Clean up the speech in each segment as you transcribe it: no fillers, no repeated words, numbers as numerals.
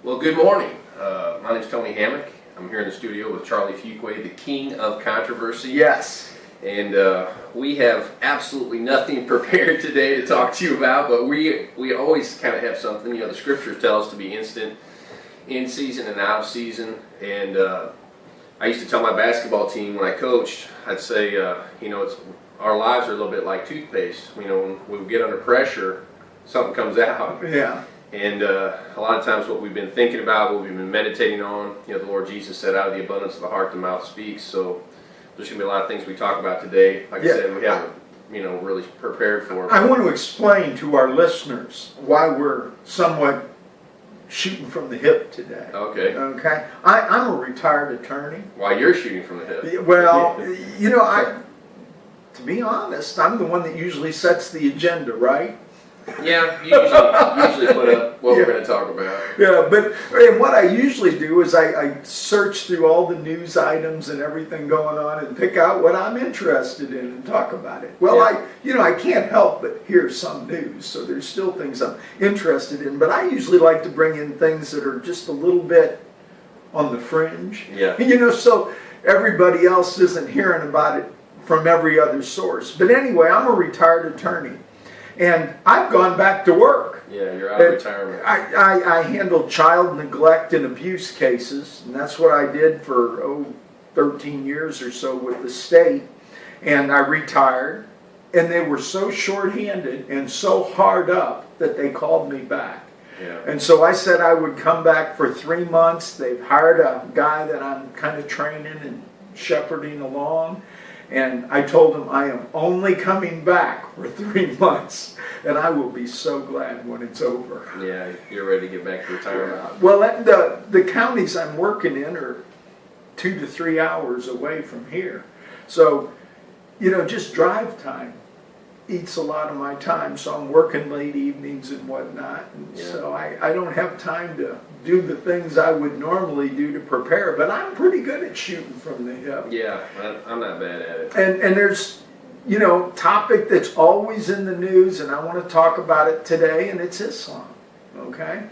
Well, good morning. My name's Tony Hammock. I'm here in the studio with Charlie Fuqua, the king of controversy. Yes. And we have absolutely nothing prepared today to talk to you about, but we always kind of have something. You know, the scriptures tell us to be instant in season and out of season. And I used to tell my basketball team when I coached, I'd say, our lives are a little bit like toothpaste. You know, when we get under pressure, something comes out. Yeah. And a lot of times what we've been thinking about, what we've been meditating on, the Lord Jesus said, out of the abundance of the heart, the mouth speaks. So there's going to be a lot of things we talk about today. Like I said, we haven't, really prepared for. I want to explain to our listeners why we're somewhat shooting from the hip today. Okay. Okay. I'm a retired attorney. Why you're shooting from the hip? Well, to be honest, I'm the one that usually sets the agenda, right? Yeah, you usually put up what we're going to talk about. Yeah, but what I usually do is I search through all the news items and everything going on and pick out what I'm interested in and talk about it. Well, I can't help but hear some news, so there's still things I'm interested in. But I usually like to bring in things that are just a little bit on the fringe. Yeah. So everybody else isn't hearing about it from every other source. But anyway, I'm a retired attorney. And I've gone back to work. Yeah, you're out of retirement. I handled child neglect and abuse cases, and that's what I did for 13 years or so with the state. And I retired, and they were so short-handed and so hard up that they called me back. Yeah. And so I said I would come back for 3 months. They've hired a guy that I'm kind of training and shepherding along. And I told him I am only coming back for 3 months, and I will be so glad when it's over. Yeah, you're ready to get back to retirement. Well, the counties I'm working in are 2 to 3 hours away from here. So, just drive time eats a lot of my time. So I'm working late evenings and whatnot. And so I don't have time to do the things I would normally do to prepare, but I'm pretty good at shooting from the hip. Yeah, I'm not bad at it. And there's, topic that's always in the news, and I want to talk about it today, and it's Islam, okay?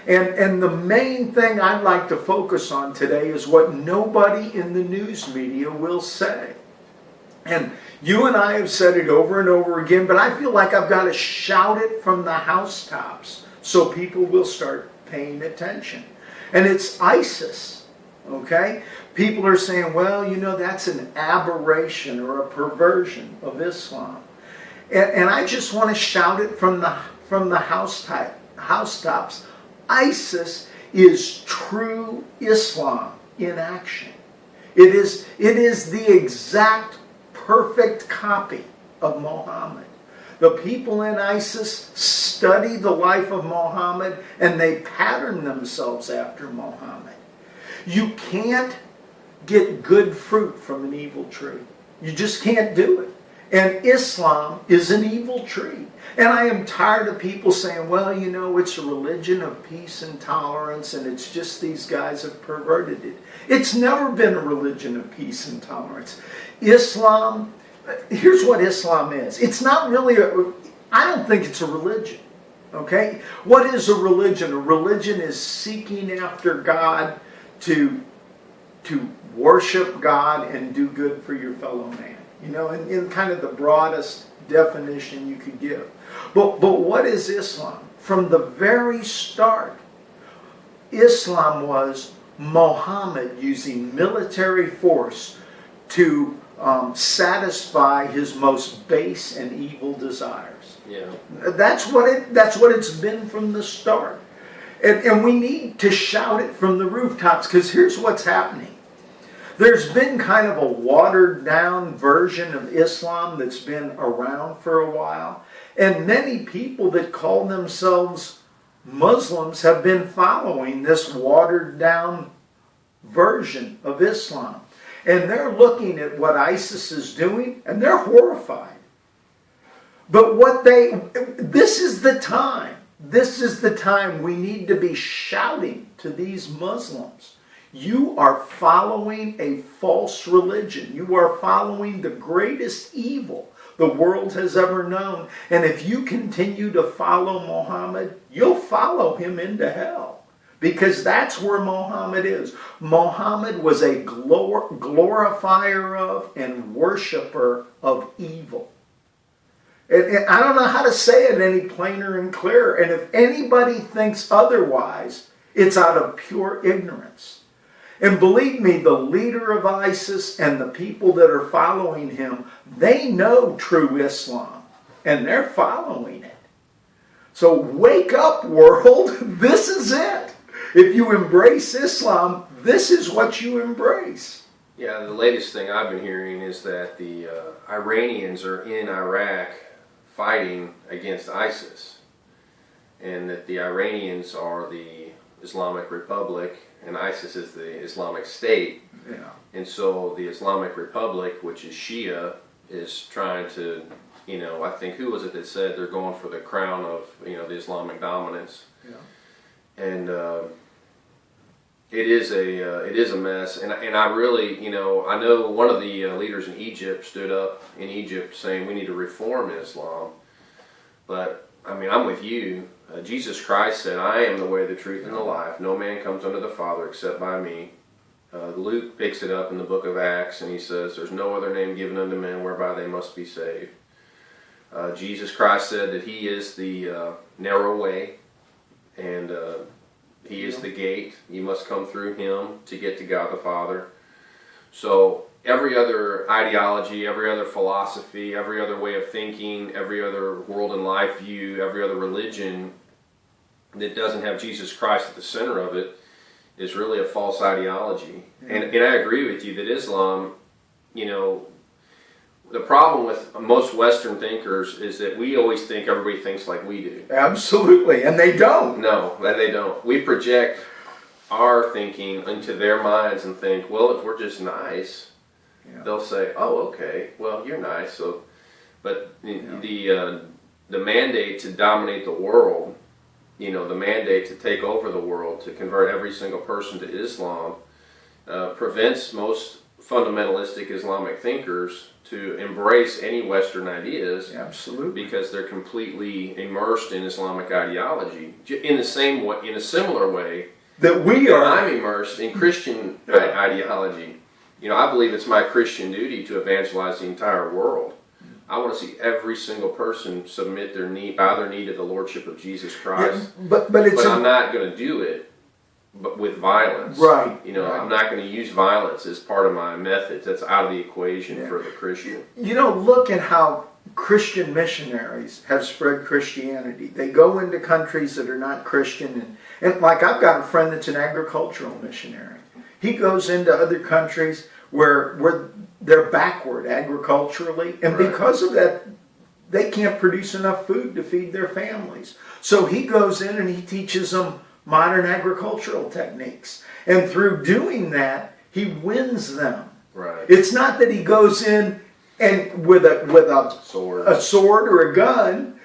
And the main thing I'd like to focus on today is what nobody in the news media will say. And you and I have said it over and over again, but I feel like I've got to shout it from the housetops so people will start paying attention. And it's ISIS, okay? People are saying, well, that's an aberration or a perversion of Islam. And I just want to shout it from the housetops. ISIS is true Islam in action. It is the exact perfect copy of Muhammad. The people in ISIS study the life of Muhammad and they pattern themselves after Muhammad. You can't get good fruit from an evil tree. You just can't do it. And Islam is an evil tree. And I am tired of people saying, well, it's a religion of peace and tolerance and it's just these guys have perverted it. It's never been a religion of peace and tolerance. Islam, here's what Islam is. It's not really I don't think it's a religion. Okay? What is a religion? A religion is seeking after God to worship God and do good for your fellow man. In kind of the broadest definition you could give. But what is Islam? From the very start, Islam was Muhammad using military force to satisfy his most base and evil desires. Yeah. That's what it's been from the start. And we need to shout it from the rooftops, because here's what's happening. There's been kind of a watered down version of Islam that's been around for a while. And many people that call themselves Muslims have been following this watered down version of Islam. And they're looking at what ISIS is doing and they're horrified. But this is the time. This is the time we need to be shouting to these Muslims. You are following a false religion. You are following the greatest evil the world has ever known. And if you continue to follow Muhammad, you'll follow him into hell. because that's where Muhammad is. Muhammad was a glorifier of and worshiper of evil. And I don't know how to say it any plainer and clearer. And if anybody thinks otherwise, it's out of pure ignorance. And believe me, the leader of ISIS and the people that are following him, they know true Islam. And they're following it. So wake up, world. This is it. If you embrace Islam, this is what you embrace. Yeah, the latest thing I've been hearing is that the Iranians are in Iraq fighting against ISIS, and that the Iranians are the Islamic Republic and ISIS is the Islamic State. Yeah. And so the Islamic Republic, which is Shia, is trying to, I think, who was it that said they're going for the crown of, the Islamic dominance? Yeah. And it is a mess. And I really, I know one of the leaders in Egypt stood up in Egypt saying we need to reform Islam. But I mean, I'm with you. Jesus Christ said, "I am the way, the truth, and the life. No man comes unto the Father except by me." Luke picks it up in the book of Acts, and he says, "There's no other name given unto men whereby they must be saved." Jesus Christ said that He is the narrow way, and He is the gate. You must come through Him to get to God the Father. So every other ideology, every other philosophy, every other way of thinking, every other world and life view, every other religion that doesn't have Jesus Christ at the center of it is really a false ideology. Yeah. And I agree with you that Islam, the problem with most Western thinkers is that we always think everybody thinks like we do. Absolutely, and they don't. No, and they don't. We project our thinking into their minds and think, well, if we're just nice, they'll say, "Oh, okay, well, you're nice." So, but the mandate to dominate the world, the mandate to take over the world, to convert every single person to Islam, prevents most fundamentalistic Islamic thinkers to embrace any Western ideas. Absolutely. Because they're completely immersed in Islamic ideology. In a similar way that we are. I'm immersed in Christian ideology. I believe it's my Christian duty to evangelize the entire world. I want to see every single person submit bow their knee to the Lordship of Jesus Christ. Yeah, but I'm not going to do it with violence. Right. Right. I'm not going to use violence as part of my methods. That's out of the equation for the Christian. Look at how Christian missionaries have spread Christianity. They go into countries that are not Christian, and like I've got a friend that's an agricultural missionary. He goes into other countries where they're backward agriculturally, and because of that, they can't produce enough food to feed their families. So he goes in and he teaches them modern agricultural techniques. And through doing that, he wins them. Right. It's not that he goes in and with a sword or a gun,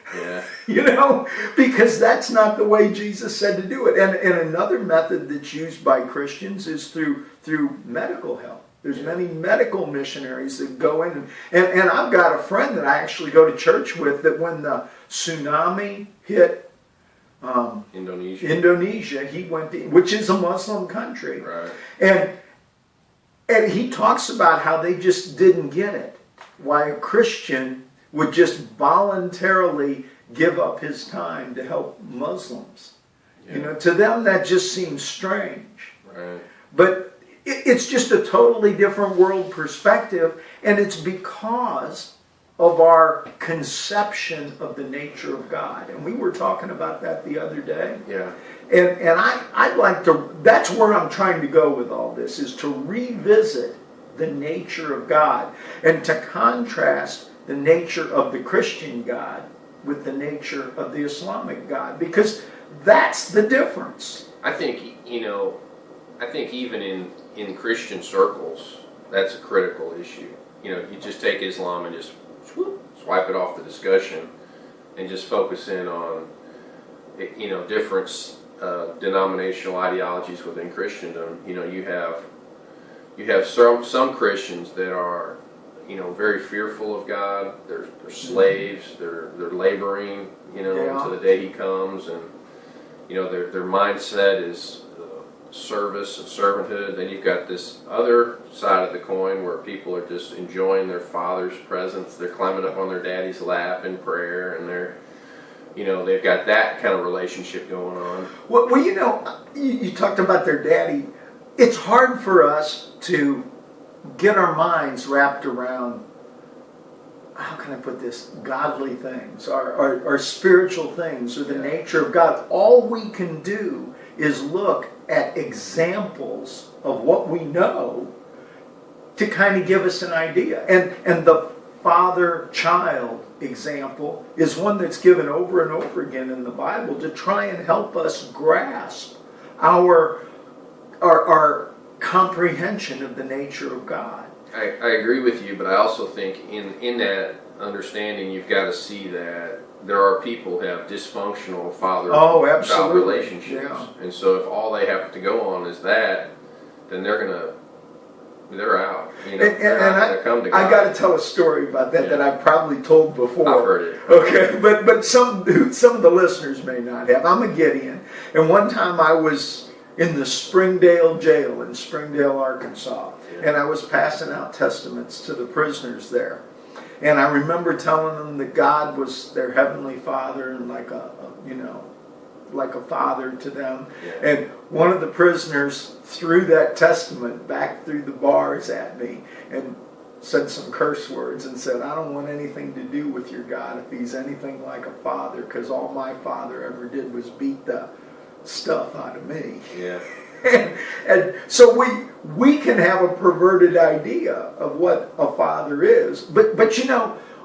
because that's not the way Jesus said to do it. And another method that's used by Christians is through medical help. There's many medical missionaries that go in. And I've got a friend that I actually go to church with that when the tsunami hit Indonesia, he went to, which is a Muslim country. Right. And he talks about how they just didn't get it. Why a Christian would just voluntarily give up his time to help Muslims. Yeah. To them that just seems strange. Right. But it's just a totally different world perspective, and it's because of our conception of the nature of God. And we were talking about that the other day. Yeah. And I'd like to, that's where I'm trying to go with all this, is to revisit the nature of God and to contrast the nature of the Christian God with the nature of the Islamic God, because that's the difference. I think even in Christian circles, that's a critical issue. You just take Islam and just swipe it off the discussion and just focus in on different denominational ideologies within Christendom. You have some Christians that are very fearful of God. They're slaves. They're laboring until the day He comes, and their mindset is service and servanthood. Then you've got this other side of the coin where people are just enjoying their father's presence. They're climbing up on their daddy's lap in prayer, and they've got that kind of relationship going on. Well, you talked about their daddy. It's hard for us to get our minds wrapped around, how can I put this, godly things, or spiritual things, or the nature of God. All we can do is look at examples of what we know to kind of give us an idea. And the father-child example is one that's given over and over again in the Bible to try and help us grasp our comprehension of the nature of God. I agree with you, but I also think in that understanding, you've got to see that there are people who have dysfunctional father-child relationships. Yeah. And so if all they have to go on is that, then they're out. They're not going to come to God. I got to tell a story about that that I've probably told before. I've heard it. Okay, but some of the listeners may not have. I'm a Gideon, and one time I was in the Springdale jail in Springdale, Arkansas, and I was passing out testaments to the prisoners there. And I remember telling them that God was their heavenly Father and like a father to them. Yeah. And one of the prisoners threw that testament back through the bars at me and said some curse words and said, "I don't want anything to do with your God if he's anything like a father, because all my father ever did was beat the stuff out of me." Yeah. And so we can have a perverted idea of what a father is, but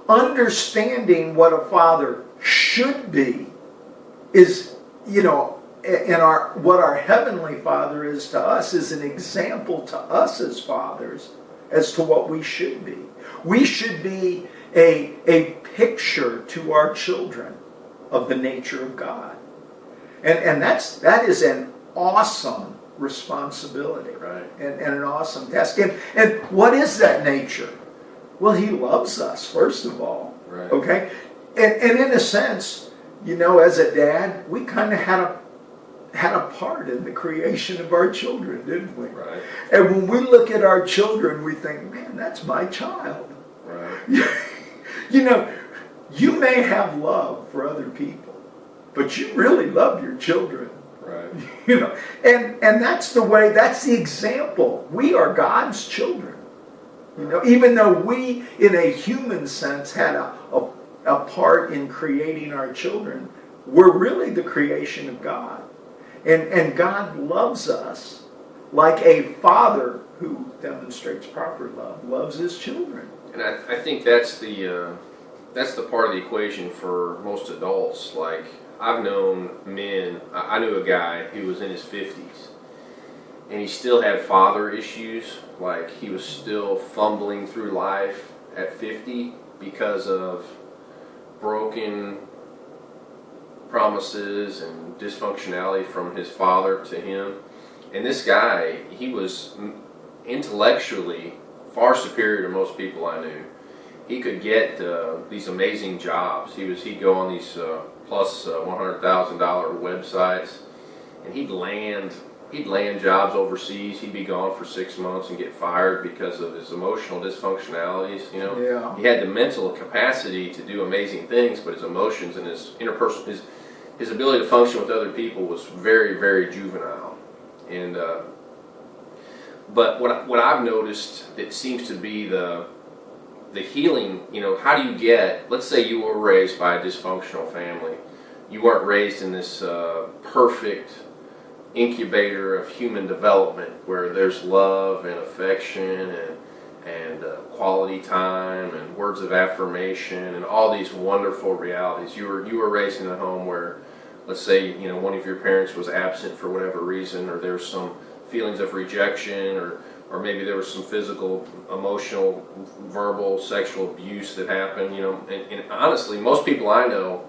understanding what a father should be is, what our heavenly Father is to us is an example to us as fathers as to what we should be. We should be a picture to our children of the nature of God, and that is an awesome responsibility, right? And an awesome task. And what is that nature? Well, he loves us, first of all. Right. Okay? And in a sense, as a dad, we kind of had a part in the creation of our children, didn't we? Right. And when we look at our children, we think, man, that's my child. Right. You may have love for other people, but you really love your children. Right. And that's the example. We are God's children. Even though we, in a human sense, had a part in creating our children, we're really the creation of God. And God loves us like a father who demonstrates proper love loves his children. And I think that's the part of the equation for most adults. Like, I've known men, I knew a guy who was in his 50s, and he still had father issues. Like, he was still fumbling through life at 50 because of broken promises and dysfunctionality from his father to him. And this guy, he was intellectually far superior to most people I knew. He could get these amazing jobs. He'd go on these plus $100,000 websites, and he'd land jobs overseas. He'd be gone for 6 months and get fired because of his emotional dysfunctionalities. Yeah. He had the mental capacity to do amazing things, but his emotions and his interpersonal, his ability to function with other people was very, very juvenile. And but what I've noticed, it seems to be the healing. How do you get? Let's say you were raised by a dysfunctional family. You weren't raised in this perfect incubator of human development where there's love and affection and quality time and words of affirmation and all these wonderful realities. You were raised in a home where, let's say, one of your parents was absent for whatever reason, or there's some feelings of rejection, or maybe there was some physical, emotional, verbal, sexual abuse that happened. And honestly, most people I know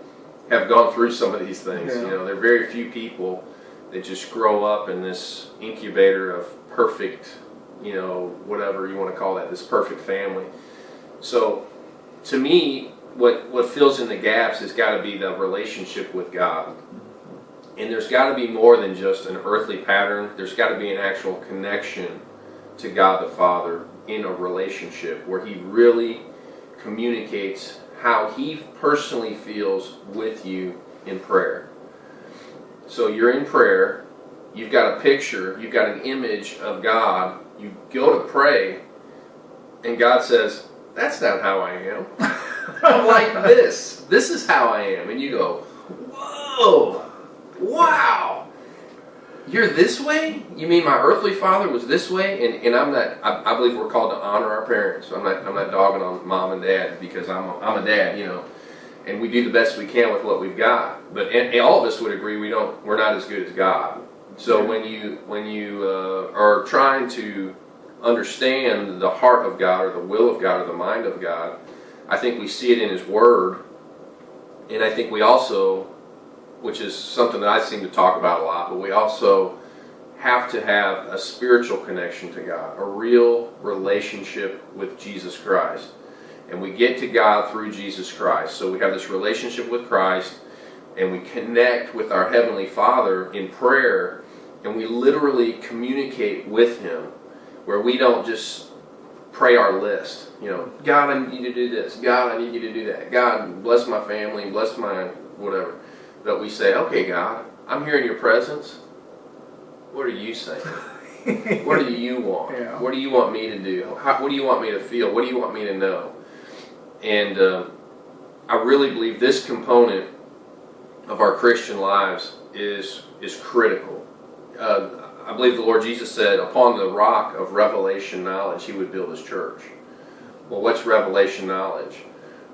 have gone through some of these things. Yeah. There are very few people that just grow up in this incubator of perfect, whatever you want to call that, this perfect family. So, to me, what fills in the gaps has got to be the relationship with God. And there's got to be more than just an earthly pattern. There's got to be an actual connection to God the Father in a relationship where He really communicates how He personally feels with you in prayer. So you're in prayer, you've got a picture, you've got an image of God, you go to pray, and God says, that's not how I am. I'm like this. This is how I am. And you go, whoa, wow. You're this way? You mean my earthly father was this way? And I'm not. I believe we're called to honor our parents. I'm not dogging on mom and dad because I'm a dad, and we do the best we can with what we've got. But and all of us would agree we're not as good as God. So when you are trying to understand the heart of God or the will of God or the mind of God, I think we see it in His Word, and I think we also, which is something that I seem to talk about a lot, but we also have to have a spiritual connection to God, a real relationship with Jesus Christ. And we get to God through Jesus Christ. So we have this relationship with Christ, and we connect with our Heavenly Father in prayer, and we literally communicate with Him, where we don't just pray our list. God, I need you to do this. God, I need you to do that. God, bless my family, bless my whatever. But we say, okay, God, I'm here in your presence. What are you saying? What do you want? Yeah. What do you want me to do? What do you want me to feel? What do you want me to know? And I really believe this component of our Christian lives is critical. I believe the Lord Jesus said, upon the rock of revelation knowledge, He would build His church. Well, what's revelation knowledge?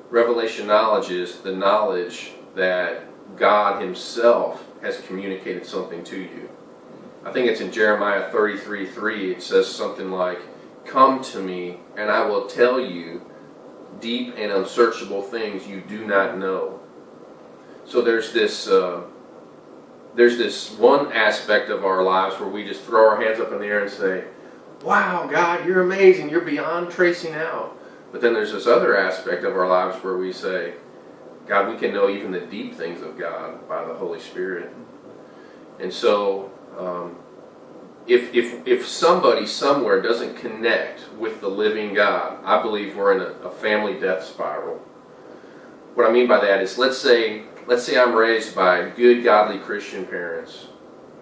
Revelation knowledge is the knowledge that God Himself has communicated something to you. I think it's in Jeremiah 33:3. It says something like, come to me and I will tell you deep and unsearchable things you do not know. So there's this one aspect of our lives where we just throw our hands up in the air and say, wow, God, you're amazing. You're beyond tracing out. But then there's this other aspect of our lives where we say, God, we can know even the deep things of God by the Holy Spirit. And so if somebody somewhere doesn't connect with the living God, I believe we're in a family death spiral. What I mean by that is, let's say I'm raised by good, godly Christian parents,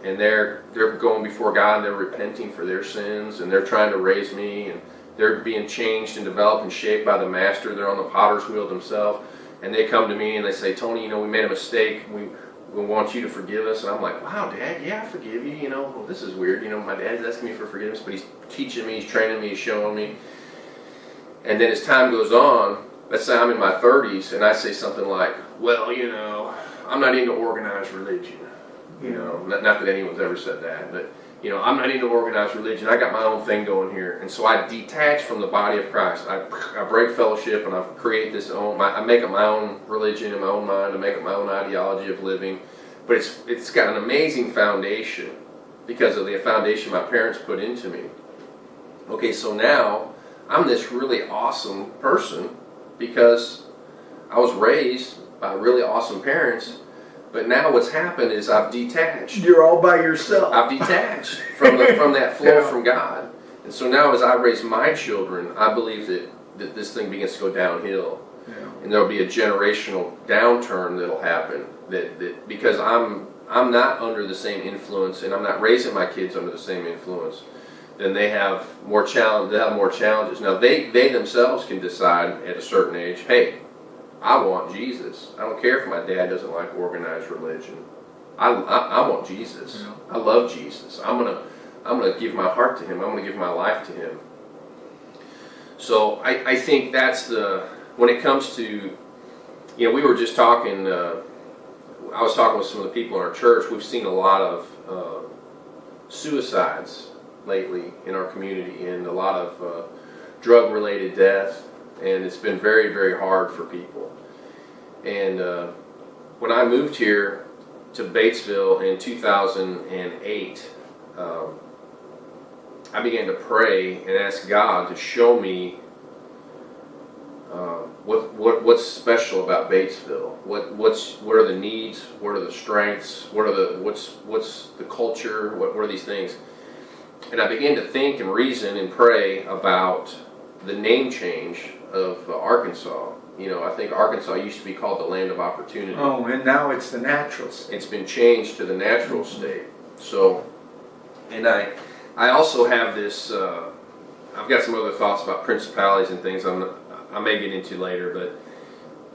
and they're going before God and they're repenting for their sins, and they're trying to raise me, and they're being changed and developed and shaped by the Master. They're on the potter's wheel themselves, and they come to me and they say, Tony, we made a mistake. We want you to forgive us. And I'm like, wow, Dad, yeah, I forgive you. Well, this is weird. My dad's asking me for forgiveness, but he's teaching me, he's training me, he's showing me. And then as time goes on, let's say I'm in my 30s, and I say something like, well, I'm not into organized religion. Not that anyone's ever said that, but, I'm not into organized religion. I got my own thing going here. And so I detach from the body of Christ. I break fellowship, and I create I make up my own religion in my own mind. I make up my own ideology of living. But it's got an amazing foundation because of the foundation my parents put into me. Okay, so now I'm this really awesome person because I was raised by really awesome parents. But now what's happened is I've detached. You're all by yourself. I've detached from that flow from God. And so now as I raise my children, I believe that this thing begins to go downhill. Yeah. And there'll be a generational downturn that'll happen. That because I'm not under the same influence, and I'm not raising my kids under the same influence, then they have more challenge. They have more challenges. Now they themselves can decide at a certain age, hey, I want Jesus. I don't care if my dad doesn't like organized religion. I want Jesus. Yeah. I love Jesus. I'm gonna give my heart to Him. I'm gonna give my life to Him. So I think that's when it comes to, we were just talking. I was talking with some of the people in our church. We've seen a lot of suicides lately in our community, and a lot of drug-related death. And it's been very, very hard for people. And when I moved here to Batesville in 2008, I began to pray and ask God to show me what's special about Batesville? What are the needs? What are the strengths? What's the culture? What are these things? And I began to think and reason and pray about the name change of Arkansas. You know, I think Arkansas used to be called the land of opportunity. Oh, and now it's the natural state. It's been changed to the natural state. So, and I also have this. I've got some other thoughts about principalities and things I may get into later, but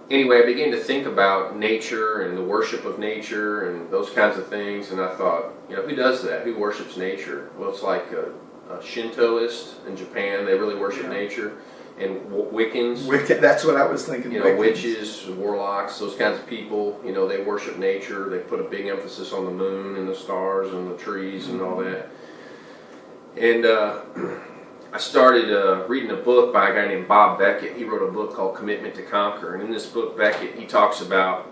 anyway, I began to think about nature and the worship of nature and those kinds of things, and I thought, you know, who does that? Who worships nature? Well, it's like a Shintoist in Japan. They really worship nature. And Wiccans. That's what I was thinking. You know, witches, warlocks, those kinds of people, you know, they worship nature. They put a big emphasis on the moon and the stars and the trees and all that. And I started reading a book by a guy named Bob Beckett. He wrote a book called Commitment to Conquer. And in this book, Beckett, he talks about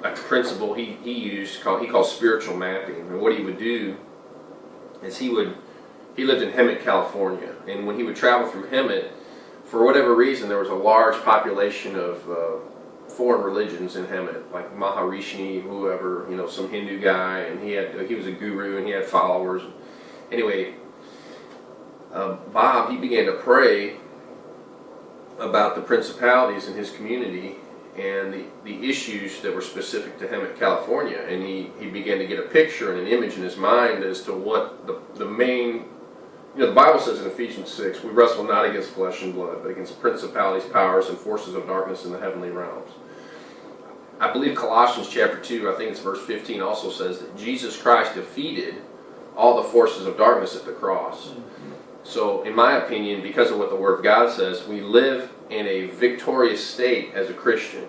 a principle he used, he calls spiritual mapping. And what he would do is he lived in Hemet, California. And when he would travel through Hemet, for whatever reason, there was a large population of foreign religions in Hemet, like Maharishi, whoever, you know, some Hindu guy, and he was a guru and he had followers. Anyway, Bob, he began to pray about the principalities in his community and the issues that were specific to Hemet, California, and he began to get a picture and an image in his mind as to what the main. You know, the Bible says in Ephesians 6, we wrestle not against flesh and blood, but against principalities, powers, and forces of darkness in the heavenly realms. I believe Colossians chapter 2, I think it's verse 15, also says that Jesus Christ defeated all the forces of darkness at the cross. Mm-hmm. So, in my opinion, because of what the Word of God says, we live in a victorious state as a Christian.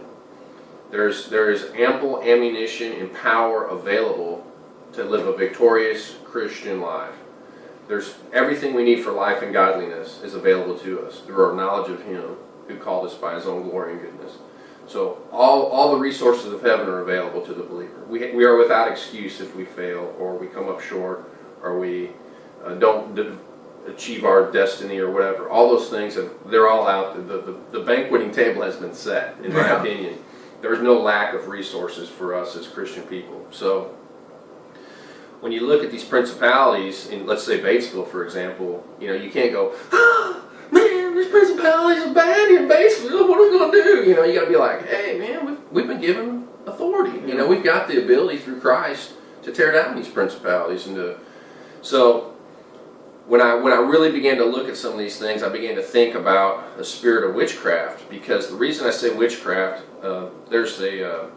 There is ample ammunition and power available to live a victorious Christian life. There's everything we need for life and godliness is available to us through our knowledge of Him who called us by His own glory and goodness. So all the resources of heaven are available to the believer. We are without excuse if we fail or we come up short or we don't achieve our destiny or whatever. All those things, they're all out. The banqueting table has been set, in my opinion. There's no lack of resources for us as Christian people. So when you look at these principalities in, let's say, Batesville, for example, you know, you can't go, man, these principalities are bad in Batesville. What are we going to do? You know, you got to be like, hey, man, we've been given authority. You know, we've got the ability through Christ to tear down these principalities. So when I really began to look at some of these things, I began to think about the spirit of witchcraft. Because the reason I say witchcraft, there's a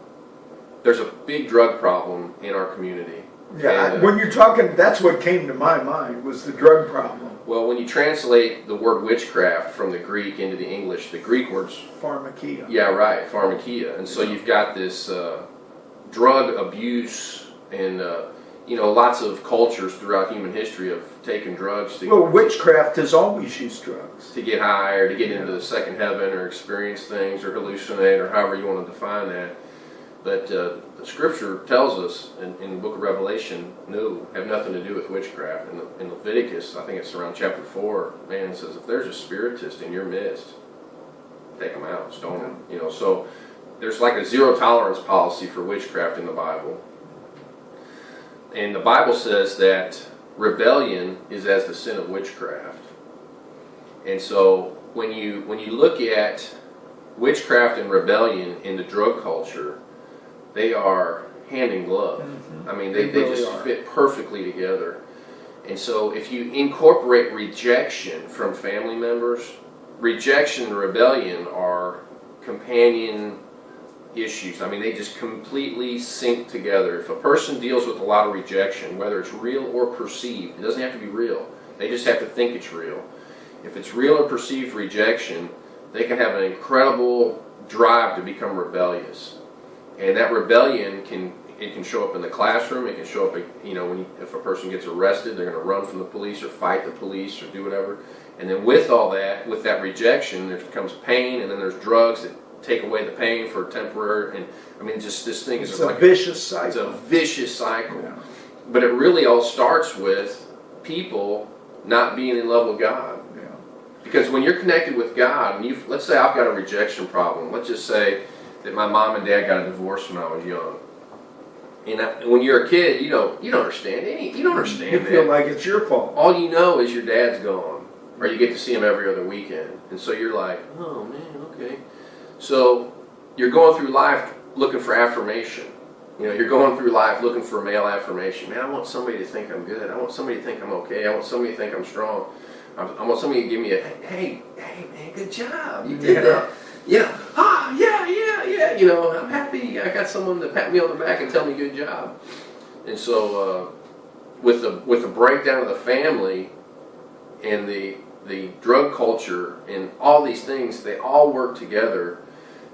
big drug problem in our community. Yeah, when you're talking, that's what came to my mind was the drug problem. Well, when you translate the word witchcraft from the Greek into the English, the Greek word's pharmakia. Yeah, right, pharmakia. And so you've got this drug abuse and you know, lots of cultures throughout human history have taken drugs to witchcraft has always used drugs to get high or to get into the second heaven or experience things or hallucinate or however you want to define that. But the Scripture tells us in the book of Revelation, no, have nothing to do with witchcraft. In Leviticus, I think it's around chapter 4, man, it says, if there's a spiritist in your midst, take them out, stone them. You know, so there's like a zero tolerance policy for witchcraft in the Bible. And the Bible says that rebellion is as the sin of witchcraft. And so when you look at witchcraft and rebellion in the drug culture, they are hand in glove. Mm-hmm. I mean, they really just fit perfectly together. And so if you incorporate rejection from family members, rejection and rebellion are companion issues. I mean, they just completely sync together. If a person deals with a lot of rejection, whether it's real or perceived, it doesn't have to be real. They just have to think it's real. If it's real or perceived rejection, they can have an incredible drive to become rebellious. And that rebellion can show up in the classroom. It can show up, you know, if a person gets arrested, they're going to run from the police or fight the police or do whatever. And then with all that, with that rejection, there comes pain, and then there's drugs that take away the pain for temporary. And I mean, just this thing is like vicious cycle. It's a vicious cycle. Yeah. But it really all starts with people not being in love with God. Yeah. Because when you're connected with God, and let's say I've got a rejection problem. Let's just say that my mom and dad got a divorce when I was young. And when you're a kid, you don't understand you don't understand You that. feel like it's your fault. All you know is your dad's gone, or you get to see him every other weekend, and so you're like, oh man, okay. So you're going through life looking for affirmation. You're going through life looking for male affirmation. Man, I want somebody to think I'm good. I want somebody to think I'm okay. I want somebody to think I'm strong. I want somebody to give me a, hey man, good job. You did that. Yeah. I'm happy. I got someone to pat me on the back and tell me good job. And so with the breakdown of the family and the drug culture and all these things, they all work together.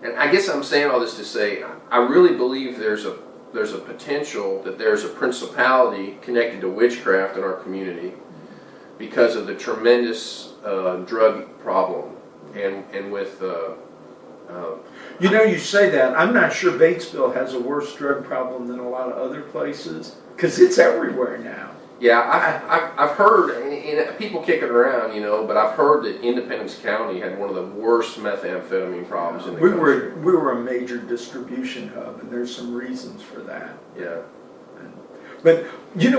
And I guess I'm saying all this to say I really believe there's a potential that there's a principality connected to witchcraft in our community because of the tremendous drug problem and with you say that. I'm not sure Batesville has a worse drug problem than a lot of other places because it's everywhere now. Yeah, I've heard, and people kick it around, but I've heard that Independence County had one of the worst methamphetamine problems in the country. We were a major distribution hub, and there's some reasons for that. Yeah. But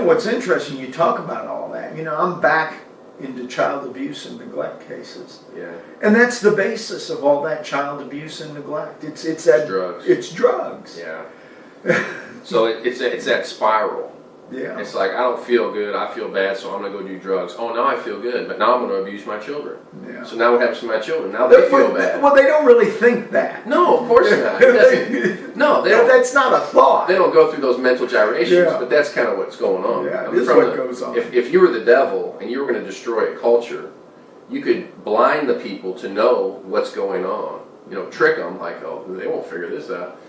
what's interesting, you talk about all that. I'm back into child abuse and neglect cases. Yeah. And that's the basis of all that child abuse and neglect. It's that drugs. It's drugs. Yeah. So it's that spiral. Yeah. It's like, I don't feel good, I feel bad, so I'm going to go do drugs. Oh, now I feel good, but now I'm going to abuse my children. Yeah. So now what happens to my children? Now they feel bad. Well, they don't really think that. No, of course not. No, they don't. That's not a thought. They don't go through those mental gyrations, Yeah. but that's kind of what's going on. Yeah, this is what goes on. If you were the devil and you were going to destroy a culture, you could blind the people to know what's going on. Trick them like, oh, they won't figure this out.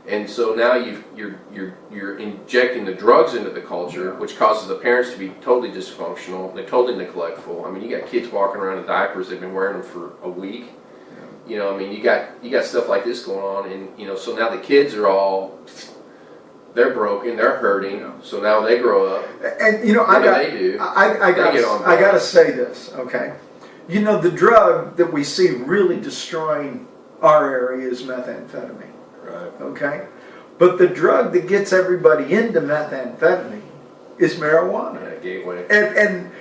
And so now you're injecting the drugs into the culture, which causes the parents to be totally dysfunctional. They're totally neglectful. I mean, you got kids walking around in diapers. They've been wearing them for a week. Yeah. You got stuff like this going on, and so now the kids are they're broken, they're hurting. Yeah. So now they grow up, and I got to say this, okay? The drug that we see really destroying our area is methamphetamine. Right. Okay? But the drug that gets everybody into methamphetamine is marijuana. Yeah, gateway. And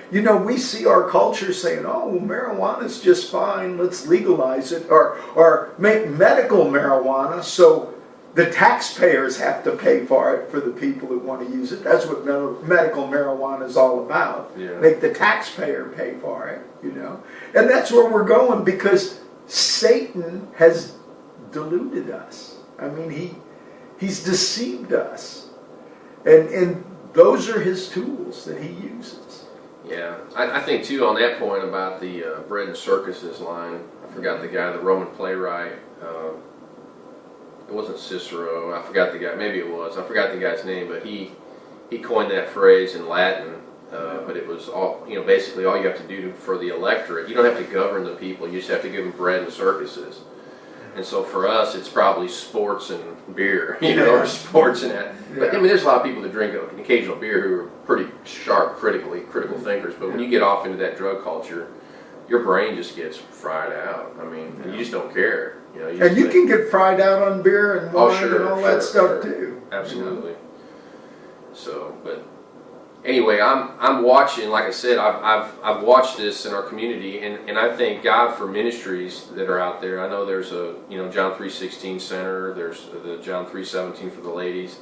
we see our culture saying, oh, well, marijuana's just fine, let's legalize it, or make medical marijuana so the taxpayers have to pay for it for the people that want to use it. That's what medical marijuana is all about. Yeah. Make the taxpayer pay for it, And that's where we're going because Satan has deluded us. I mean, he's deceived us. And those are his tools that he uses. Yeah. I think, too, on that point about the bread and circuses line, I forgot the guy, the Roman playwright. It wasn't Cicero. I forgot the guy. Maybe it was. I forgot the guy's name, but he coined that phrase in Latin. But it was all, basically all you have to do for the electorate. You don't have to govern the people. You just have to give them bread and circuses. And so for us, it's probably sports and beer, or sports and that. But I mean, there's a lot of people that drink an occasional beer who are pretty sharp, critical thinkers. But when you get off into that drug culture, your brain just gets fried out. I mean, you just don't care. You can get fried out on beer and wine and all that stuff too. Absolutely. So, but anyway, I'm watching. Like I said, I've watched this in our community, and I thank God for ministries that are out there. I know there's a John 3:16 Center. There's the John 3:17 for the ladies.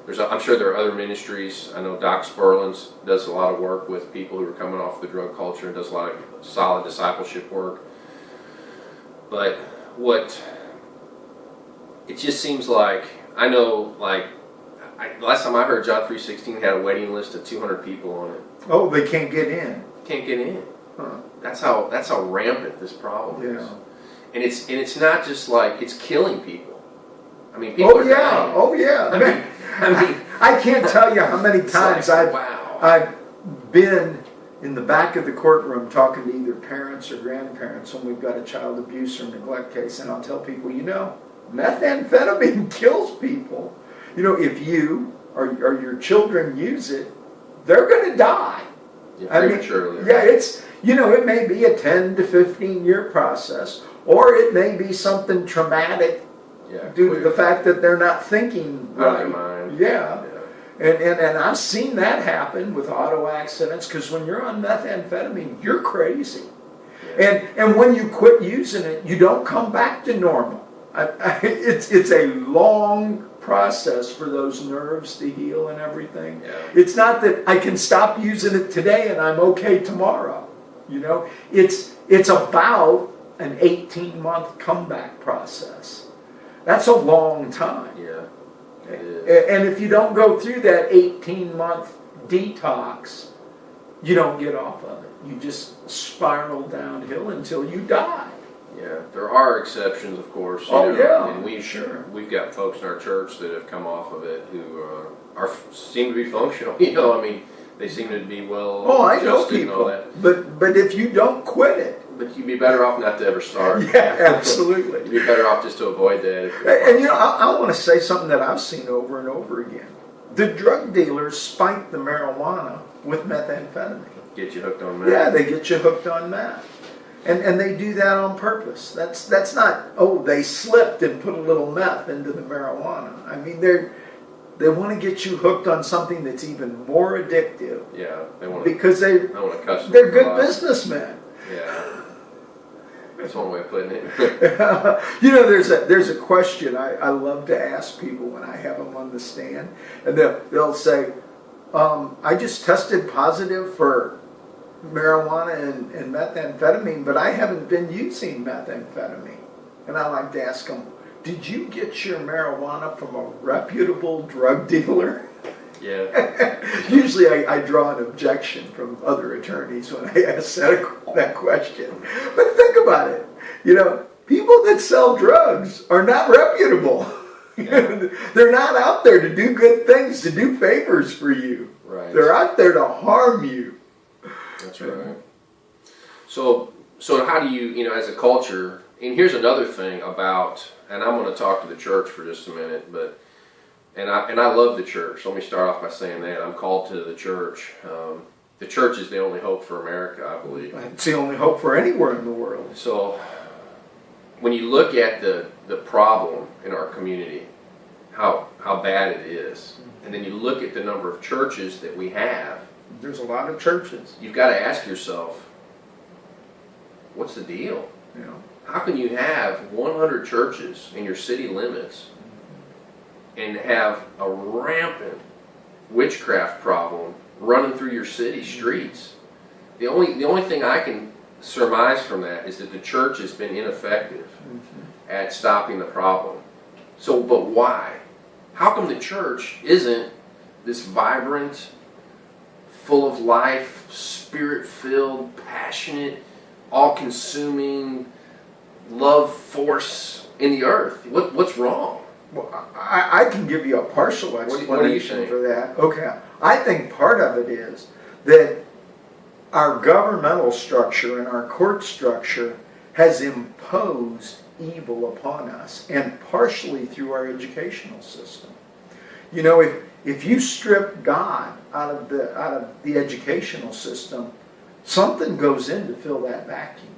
I'm sure there are other ministries. I know Doc Spurlins does a lot of work with people who are coming off the drug culture and does a lot of solid discipleship work. But it just seems like, I know, last time I heard John 3:16 had a waiting list of 200 people on it. Oh, they can't get in. Can't get in. Huh. That's how rampant this problem is. Yeah. And it's not just like it's killing people. I mean, people are dying. Oh yeah. I can't tell you how many times I've been in the back of the courtroom talking to either parents or grandparents when we've got a child abuse or neglect case, and I'll tell people, methamphetamine kills people. If you or your children use it, they're going to die. Yeah, I mean, prematurely. yeah, it's, it may be a 10 to 15 year process, or it may be something traumatic Yeah, due to the fact that they're not thinking out of right. their mind. Yeah. Yeah. And I've seen that happen with auto accidents, because when you're on methamphetamine, you're crazy. Yeah. And when you quit using it, you don't come back to normal. It's a long process for those nerves to heal and everything. Yeah. It's not that I can stop using it today and I'm okay tomorrow. It's about an 18-month comeback process. That's a long time. Yeah. It is. And if you don't go through that 18-month detox, you don't get off of it. You just spiral downhill until you die. Yeah, there are exceptions, of course. And we've got folks in our church that have come off of it who seem to be functional. I mean, they seem to be well I know adjusted and all people. that. But if you don't quit it, But you'd be better off not to ever start. yeah, absolutely. You'd be better off just to avoid that. And I want to say something that I've seen over and over again. The drug dealers spike the marijuana with methamphetamine. Get you hooked on meth. Yeah, they get you hooked on meth. And they do that on purpose. That's not, they slipped and put a little meth into the marijuana. I mean, they want to get you hooked on something that's even more addictive. Yeah, because they're good businessmen. Yeah, that's one way of putting it. There's a question I love to ask people when I have them on the stand, and they'll say, I just tested positive for marijuana and methamphetamine, but I haven't been using methamphetamine. And I like to ask them, did you get your marijuana from a reputable drug dealer? Yeah. Usually I draw an objection from other attorneys when I ask that question. But think about it. People that sell drugs are not reputable. They're not out there to do good things, to do favors for you. Right. They're out there to harm you. That's right. So how do you, as a culture, and here's another thing about, and I'm going to talk to the church for just a minute, but and I love the church. Let me start off by saying that I'm called to the church. The church is the only hope for America, I believe. It's the only hope for anywhere in the world. So when you look at the problem in our community, how bad it is, and then you look at the number of churches that we have, there's a lot of churches. You've got to ask yourself, what's the deal? How can you have 100 churches in your city limits and have a rampant witchcraft problem running through your city streets? The only thing I can surmise from that is that the church has been ineffective at stopping the problem. So, but why? How come the church isn't this vibrant, full of life, spirit-filled, passionate, all-consuming love force in the earth? What's wrong? Well, I can give you a partial explanation for that. Okay. I think part of it is that our governmental structure and our court structure has imposed evil upon us, and partially through our educational system. If you strip God out of the educational system, something goes in to fill that vacuum.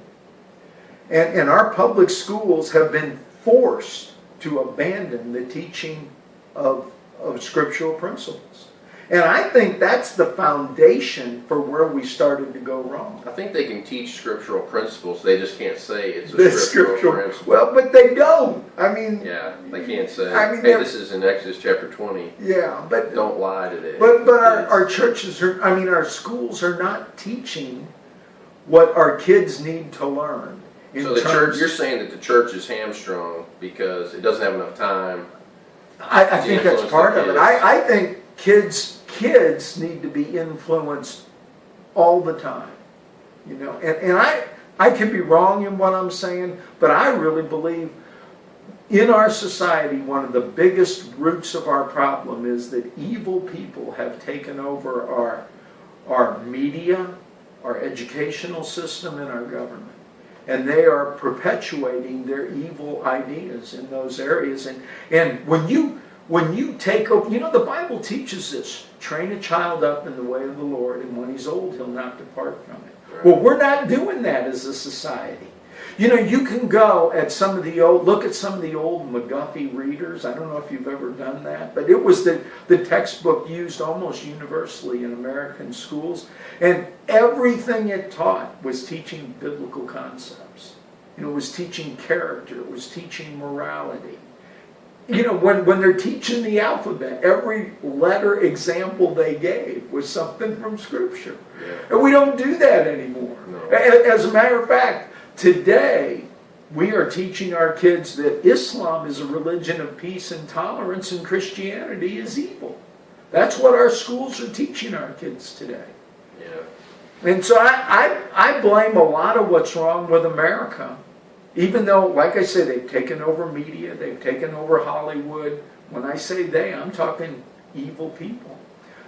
And our public schools have been forced to abandon the teaching of scriptural principles. And I think that's the foundation for where we started to go wrong. I think they can teach scriptural principles. They just can't say it's a scriptural principle. Well, but they don't. I mean... Yeah, they can't say, hey, this is in Exodus chapter 20. Yeah, but... Don't lie today. But our churches are... our schools are not teaching what our kids need to learn. So the church, you're saying that the church is hamstrung because it doesn't have enough time. I think that's part of it. I think kids need to be influenced all the time, and I could be wrong in what I'm saying, but I really believe in our society one of the biggest roots of our problem is that evil people have taken over our media, our educational system, and our government. And they are perpetuating their evil ideas in those areas. And when when you take over, the Bible teaches this. Train a child up in the way of the Lord, and when he's old, he'll not depart from it. Right. Well, we're not doing that as a society. You can go at look at some of the old McGuffey readers. I don't know if you've ever done that, but it was the textbook used almost universally in American schools. And everything it taught was teaching biblical concepts. It was teaching character. It was teaching morality. When they're teaching the alphabet, every letter example they gave was something from Scripture. Yeah. And we don't do that anymore. No. As a matter of fact, today, we are teaching our kids that Islam is a religion of peace and tolerance and Christianity is evil. That's what our schools are teaching our kids today. Yeah. And so I blame a lot of what's wrong with America. Even though, like I said, they've taken over media, they've taken over Hollywood. When I say they, I'm talking evil people.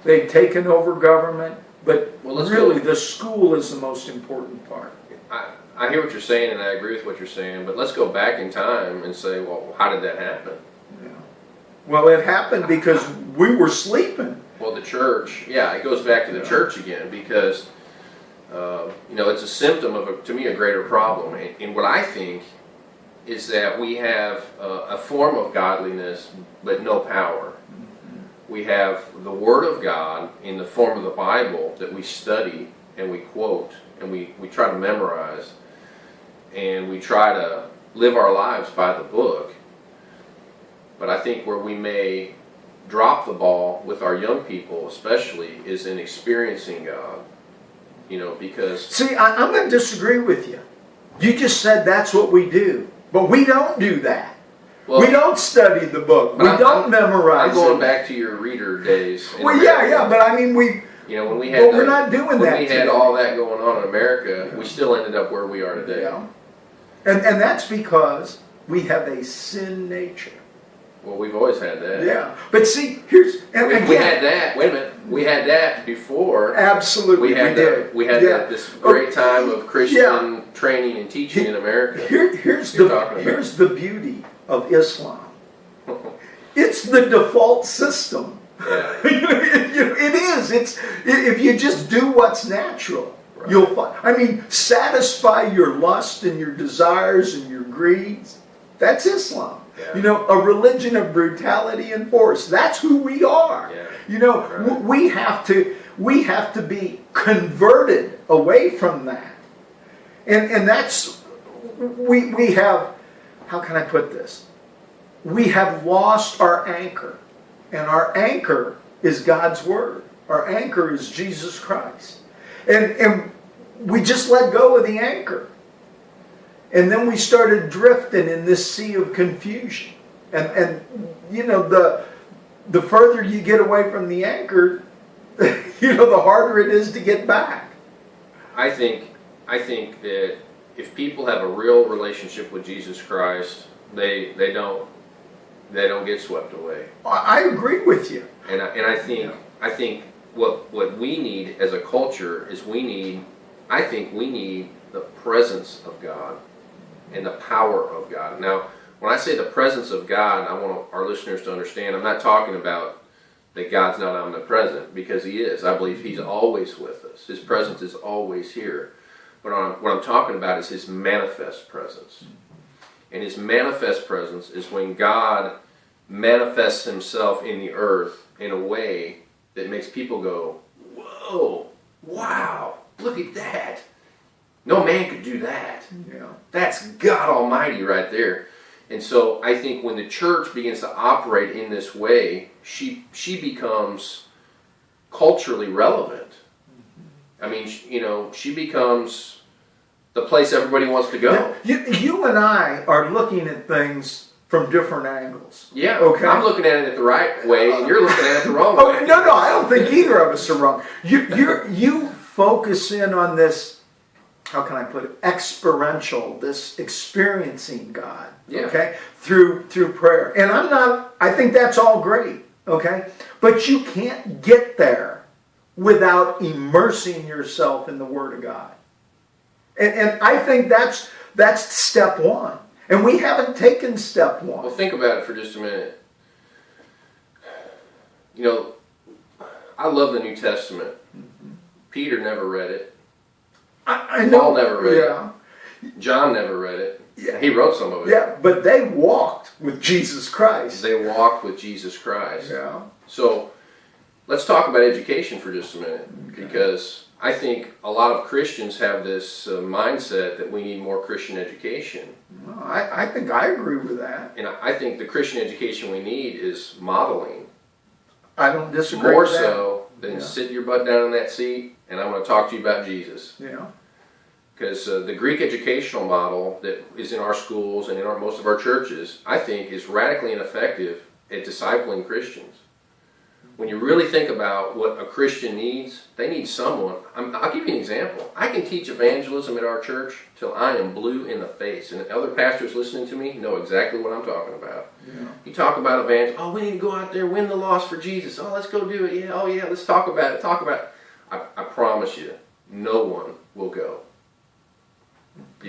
They've taken over government, but really the school is the most important part. I hear what you're saying, and I agree with what you're saying, but let's go back in time and say, well, how did that happen? Yeah. Well, it happened because we were sleeping. Well, the church, it goes back to the church again, because it's a symptom of, to me, a greater problem. And what I think is that we have a form of godliness, but no power. We have the Word of God in the form of the Bible that we study and we quote and we try to memorize, and we try to live our lives by the book. But I think where we may drop the ball with our young people especially is in experiencing God. Because... See, I'm going to disagree with you. You just said that's what we do. But we don't do that. Well, we don't study the book. We don't memorize it. I'm going back to your reader days. Well, but I mean, when we had... But we're not doing that. When we had all that going on in America, we still ended up where we are today. Yeah. And that's because we have a sin nature. Well, we've always had that. Yeah. But see, we had that. Wait a minute. We had that before. Absolutely, we did. We had this great time of Christian training and teaching in America. Here's the beauty of Islam. It's the default system. Yeah. It is. If you just do what's natural, right, you'll find. I mean, satisfy your lust and your desires and your greeds. That's Islam. Yeah. A religion of brutality and force. That's who we are. Yeah. Right. we have to be converted away from that. And that's, we have, how can I put this? We have lost our anchor. And our anchor is God's Word. Our anchor is Jesus Christ. And we just let go of the anchor. And then we started drifting in this sea of confusion. And the further you get away from the anchor, the harder it is to get back. I think that if people have a real relationship with Jesus Christ, they don't get swept away. I agree with you. And I think what we need as a culture is we need the presence of God and the power of God. Now, when I say the presence of God, I want our listeners to understand, I'm not talking about that God's not omnipresent, because He is. I believe He's always with us. His presence is always here. But what I'm talking about is His manifest presence. And His manifest presence is when God manifests Himself in the earth in a way that makes people go, whoa, wow, look at that. No man could do that. Yeah. That's God Almighty right there. And so I think when the church begins to operate in this way, she becomes culturally relevant. I mean, she becomes the place everybody wants to go. You and I are looking at things from different angles. Yeah, okay. I'm looking at it the right way, and you're looking at it the wrong way. No, I don't think either of us are wrong. You focus in on this, how can I put it, experiential, this experiencing God, okay, through prayer. And I think that's all great, okay? But you can't get there without immersing yourself in the Word of God. And I think that's step one. And we haven't taken step one. Well, think about it for just a minute. You know, I love the New Testament. Peter never read it. I know. Paul never read Yeah. it. John never read it. Yeah. He wrote some of it. Yeah, but they walked with Jesus Christ. They walked with Jesus Christ. Yeah. So let's talk about education for just a minute, Okay. because I think a lot of Christians have this mindset that we need more Christian education. Well, I think I agree with that. And I think the Christian education we need is modeling. I don't disagree More with that. so than Yeah. sit your butt down in that seat and I'm going to talk to you about Jesus. Yeah. Because the Greek educational model that is in our schools and in most of our churches, I think, is radically ineffective at discipling Christians. When you really think about what a Christian needs, they need someone. I'll give you an example. I can teach evangelism at our church till I am blue in the face. And other pastors listening to me know exactly what I'm talking about. Yeah. You talk about evangelism. Oh, we need to go out there, win the lost for Jesus. Oh, let's go do it. Yeah, oh yeah, let's talk about it. Talk about it. I promise you, no one will go.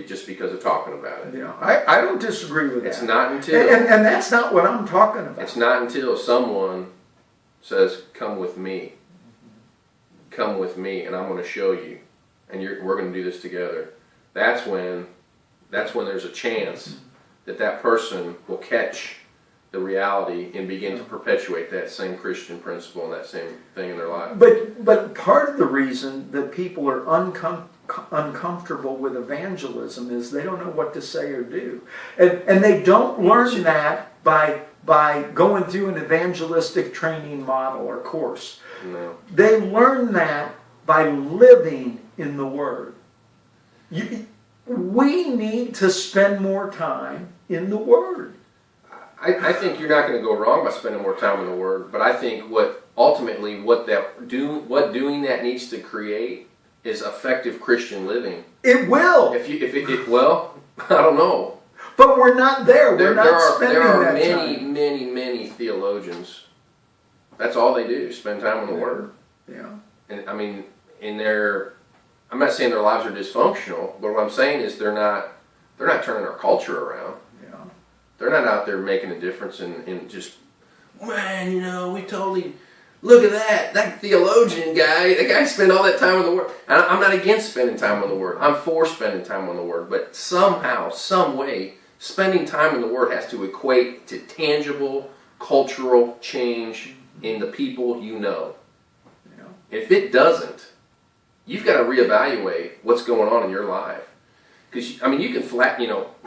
Just because of talking about it. Yeah. I don't disagree with that. It's not until And that's not what I'm talking about. it's not until someone says, "Come with me. Come with me, and I'm going to show you, and we're going to do this together." That's when there's a chance that person will catch the reality and begin to perpetuate that same Christian principle and that same thing in their life. But part of the reason that people are uncomfortable with evangelism is they don't know what to say or do. And they don't learn that by going through an evangelistic training model or course. No. They learn that by living in the Word. We need to spend more time in the Word. I think you're not going to go wrong by spending more time in the Word, but I think what doing that needs to create is effective Christian living. It will. Well, I don't know. But we're not there. We're not spending there are that many, time. many theologians. That's all they do, spend time in the Word. Yeah. And I mean, I'm not saying their lives are dysfunctional, but what I'm saying is they're not turning our culture around. Yeah. They're not out there making a difference in just, man, we totally, look at that theologian guy, that guy spent all that time on the Word. And I'm not against spending time on the Word. I'm for spending time on the Word. But somehow, some way, spending time in the Word has to equate to tangible cultural change in the people you know. Yeah. If it doesn't, you've got to reevaluate what's going on in your life. Because, you can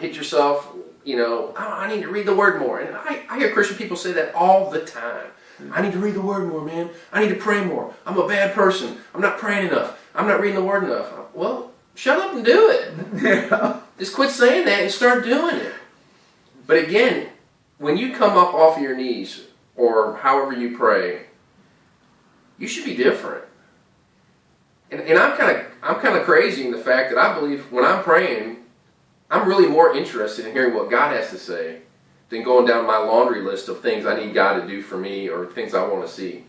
hit yourself, oh, I need to read the Word more. And I hear Christian people say that all the time. I need to read the Word more, man. I need to pray more. I'm a bad person. I'm not praying enough. I'm not reading the Word enough. Well, shut up and do it. Yeah. Just quit saying that and start doing it. But again, when you come up off of your knees, or however you pray, you should be different. And I'm kind of crazy in the fact that I believe when I'm praying, I'm really more interested in hearing what God has to say than going down my laundry list of things I need God to do for me or things I want to see.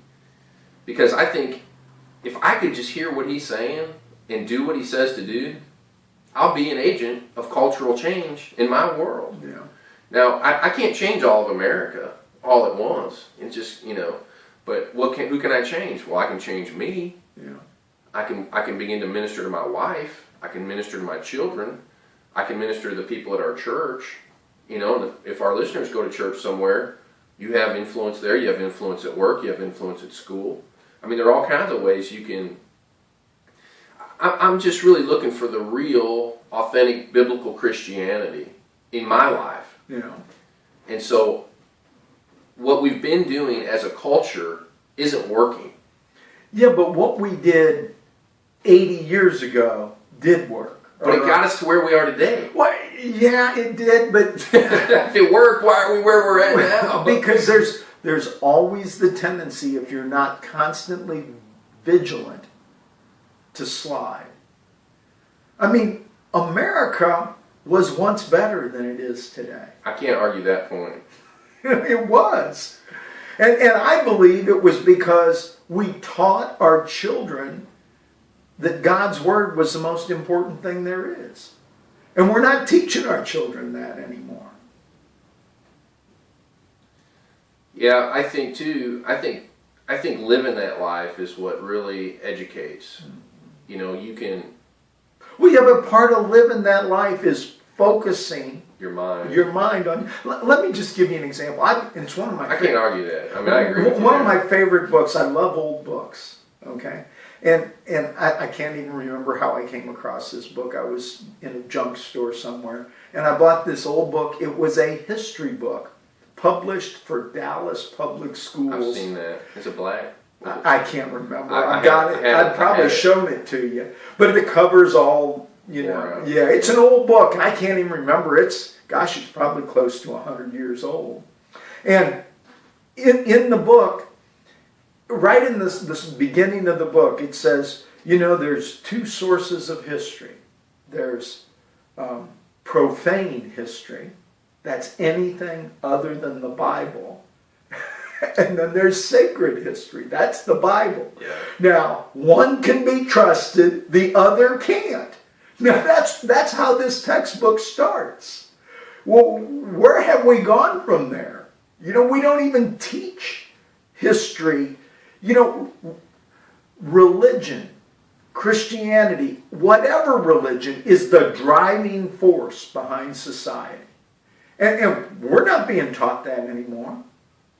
Because I think if I could just hear what He's saying and do what He says to do, I'll be an agent of cultural change in my world. Yeah. Now, I can't change all of America all at once. It's just, but who can I change? Well, I can change me. Yeah. I can begin to minister to my wife. I can minister to my children. I can minister to the people at our church. If our listeners go to church somewhere, you have influence there. You have influence at work. You have influence at school. There are all kinds of ways you can. I'm just really looking for the real, authentic, biblical Christianity in my life. Yeah. And so, what we've been doing as a culture isn't working. Yeah, but what we did 80 years ago did work. But it got us to where we are today. Well, yeah, it did, but If it worked, why are we where we're at now? because there's always the tendency, if you're not constantly vigilant, to slide. America was once better than it is today. I can't argue that point. It was. And I believe it was because we taught our children that God's Word was the most important thing there is. And we're not teaching our children that Yeah, Yeah, I think I think living that life is what really educates. You know, you can Well, yeah, but part of living that life is focusing your mind. your mind on. Let me just give you an example. And it's one of my. I can't argue that. I mean, I agree with you. One of my favorite books. I love old books. Okay, and I can't even remember how I came across this book. I was in a junk store somewhere, and I bought this old book. It was a history book, published for Dallas Public Schools. I've seen that. Is it black? I can't remember. I I got have- it. I've probably shown it to you, but the cover's all, you know. Wow. Yeah, it's an old book, and I can't even remember. It's probably close to 100 years old. And in the book, right in this beginning of the book, it says, you know, there's two sources of history. There's profane history. That's anything other than the Bible. And then there's sacred history. That's the Bible. Yeah. Now, one can be trusted, the other can't. Now, that's how this textbook starts. Well, where have we gone from there? You know, we don't even teach history. You know, religion, Christianity, whatever religion is the driving force behind society. And we're not being taught that anymore.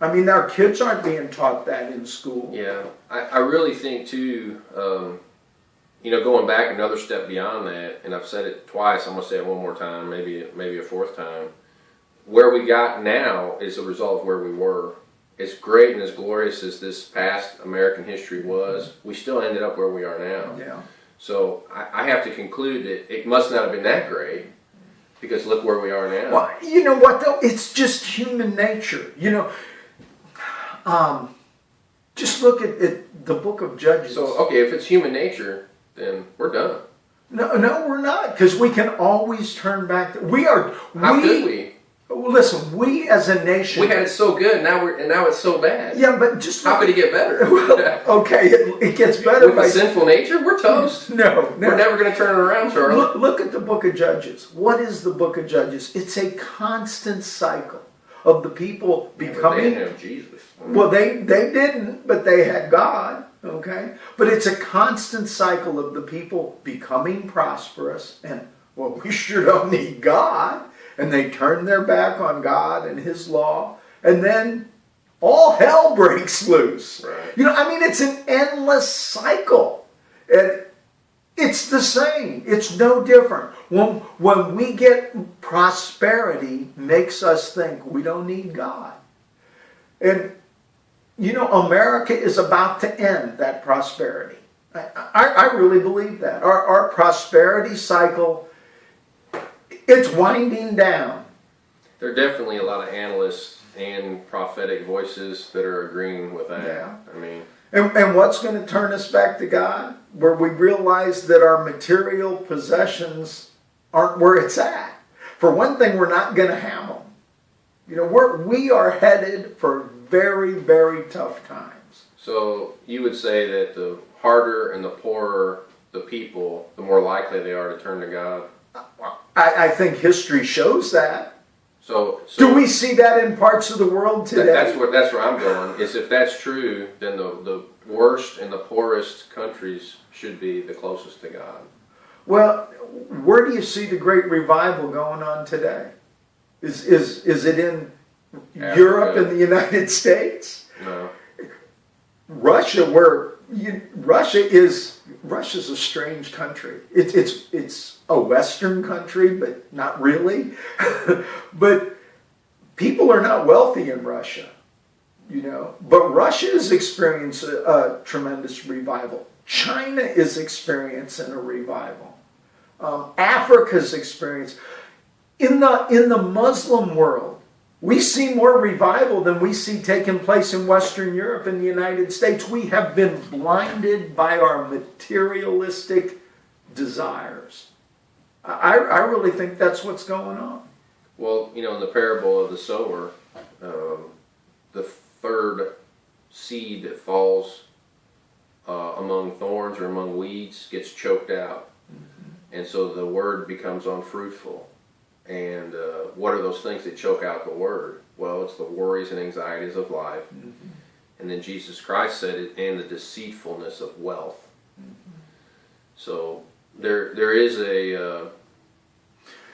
I mean, our kids aren't being taught that in school. Yeah, I really think too, you know, going back another step beyond that, and I've said it twice, I'm going to say it one more time, maybe a fourth time. Where we got now is a result of where we were. As great and as glorious as this past American history was, we still ended up where we are now. Yeah. So I have to conclude that it must not have been that great, because look where we are now. Well, you know what though? It's just human nature. You know, just look at the book of Judges. So, okay, if it's human nature, then we're done. No, we're not, because we can always turn back. How could we? Listen, we as a nation. We had it so good, now it's so bad. Yeah, but just How could it get better? Well, okay, it gets better With a sinful nature, we're toast. No. We're never going to turn it around, Charlie. Look at the book of Judges. What is the book of Judges? It's a constant cycle of the people becoming. They didn't have Jesus. Well, they didn't, but they had God, okay? But it's a constant cycle of the people becoming prosperous and, well, we sure don't need God. And they turn their back on God and His law. And then all hell breaks loose. Right. You know, I mean, it's an endless cycle. And it's the same. It's no different. When we get prosperity, makes us think we don't need God. And, you know, America is about to end that prosperity. I really believe that. Our prosperity cycle, it's winding down. There are definitely a lot of analysts and prophetic voices that are agreeing with that. Yeah. I mean, And what's going to turn us back to God? Where we realize that our material possessions aren't where it's at. For one thing, we're not going to have them. You know, we are headed for very, very tough times. so you would say that the harder and the poorer the people, the more likely they are to turn to God? I think history shows that. So Do we see that in parts of the world today? That's where I'm going. Is if that's true, then the worst and the poorest countries should be the closest to God. Well, where do you see the great revival going on today? Is it in Africa. Europe and the United States? No. Russia, Russia's a strange country. It's a Western country, but not really. But people are not wealthy in Russia, you know. But Russia has experienced a tremendous revival. China is experiencing a revival. Africa's experienced. In the Muslim world, we see more revival than we see taking place in Western Europe and the United States. We have been blinded by our materialistic desires. I really think that's what's going on. Well, you know, in the parable of the sower, the third seed that falls among thorns or among weeds gets choked out. Mm-hmm. And so the word becomes unfruitful. And what are those things that choke out the word? Well, it's the worries and anxieties of life. Mm-hmm. And then Jesus Christ said it, and the deceitfulness of wealth. So there is a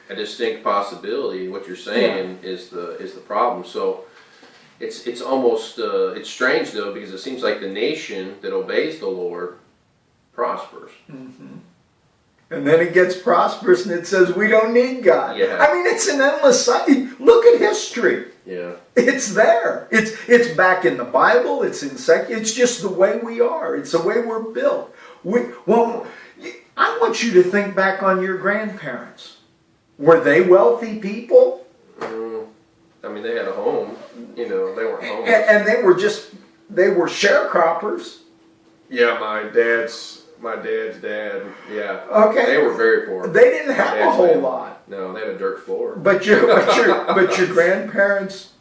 distinct possibility. What you're saying is the problem. So it's almost it's strange though, because it seems like the nation that obeys the Lord prospers. And then it gets prosperous and it says we don't need God. Yeah. I mean, it's an endless cycle. Look at history. Yeah. It's there. It's back in the Bible. It's in it's just the way we are. It's the way we're built. I want you to think back on your grandparents. Were they wealthy people? I mean, they had a home. You know, they weren't homeless. And they were sharecroppers. Yeah, my dad's dad. Yeah. Okay. They were very poor. They didn't have a whole lot. No, they had a dirt floor. But your grandparents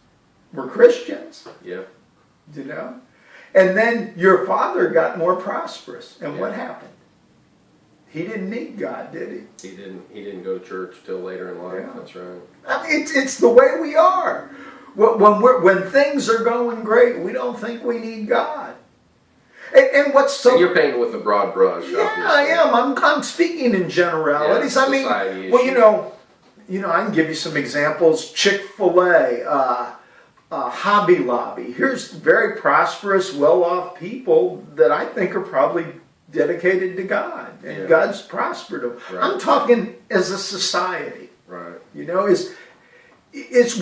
were Christians. Yeah. You know? And then your father got more prosperous. And what happened? He didn't need God, did he? He didn't go to church till later in life. Yeah. That's right. I mean, it's the way we are. When things are going great, we don't think we need God. And what's so... And you're painting with a broad brush. Yeah, obviously. I am. I'm speaking in generalities. Yeah, I mean, well, I can give you some examples. Chick-fil-A, Hobby Lobby. Here's very prosperous, well-off people that I think are probably dedicated to God, and God's prospered them. Right. I'm talking as a society. Right. You know,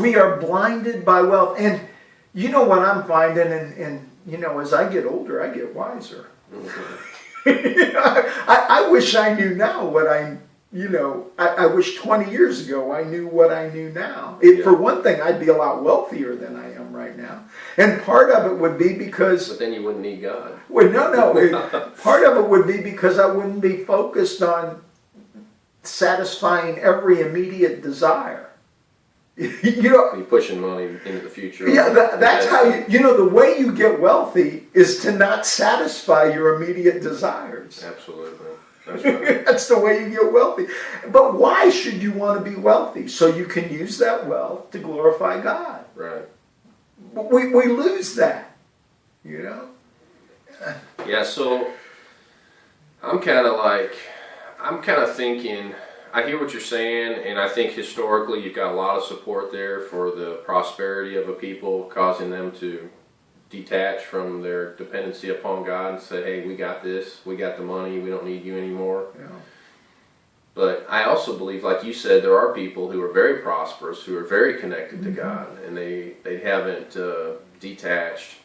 we are blinded by wealth, and you know what I'm finding, and you know, as I get older, I get wiser. I wish I knew now what I wish 20 years ago I knew what I knew now. For one thing, I'd be a lot wealthier than I am right now. And part of it would be because... But then you wouldn't need God. Well, no. Part of it would be because I wouldn't be focused on satisfying every immediate desire. You know, be pushing money into the future. Yeah, that's how the way you get wealthy is to not satisfy your immediate desires. Absolutely. That's right. That's the way you get wealthy. But why should you want to be wealthy? So you can use that wealth to glorify God. Right. But we lose that, you know? Yeah, so I'm kind of thinking, I hear what you're saying, and I think historically you've got a lot of support there for the prosperity of a people, causing them to detach from their dependency upon God and say, hey, we got this, we got the money, we don't need you anymore. Yeah. But I also believe, like you said, there are people who are very prosperous, who are very connected to God, and they haven't detached.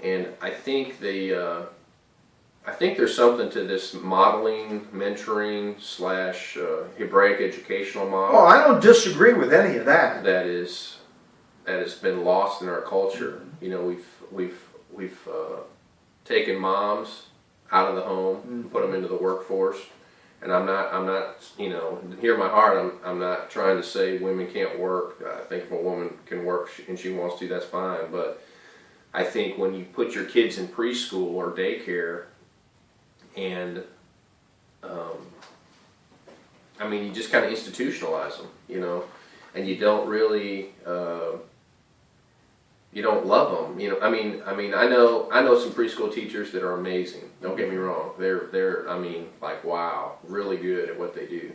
And I think there's something to this modeling, mentoring / Hebraic educational model. Oh, I don't disagree with any of that. That has been lost in our culture. You know, we've taken moms out of the home, and put them into the workforce. And I'm not, hear my heart, I'm not trying to say women can't work. I think if a woman can work and she wants to, that's fine. But I think when you put your kids in preschool or daycare, and you just kind of institutionalize them, and you don't really, you don't love them, I know some preschool teachers that are amazing. Don't get me wrong. They're wow, really good at what they do.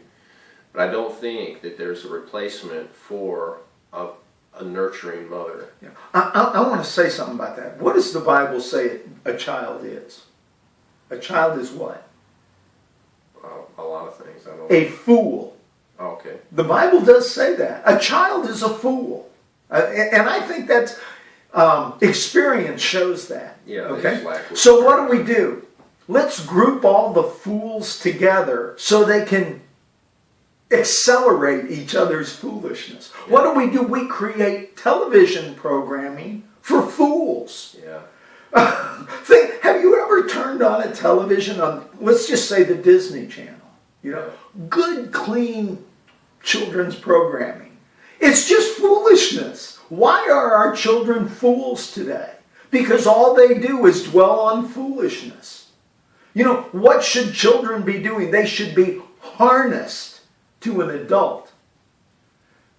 But I don't think that there's a replacement for a nurturing mother. Yeah. I want to say something about that. What does the Bible say a child is? A child is what? A lot of things. I don't know. A fool. Oh, okay. The Bible does say that. A child is a fool. And I think that's, experience shows that. Yeah. Okay. So what do? Let's group all the fools together so they can accelerate each other's foolishness. Yeah. What do? We create television programming for fools. Yeah. Have you ever turned on a television on, let's just say, the Disney Channel? Good, clean children's programming. It's just foolishness. Why are our children fools today? Because all they do is dwell on foolishness. What should children be doing? They should be harnessed to an adult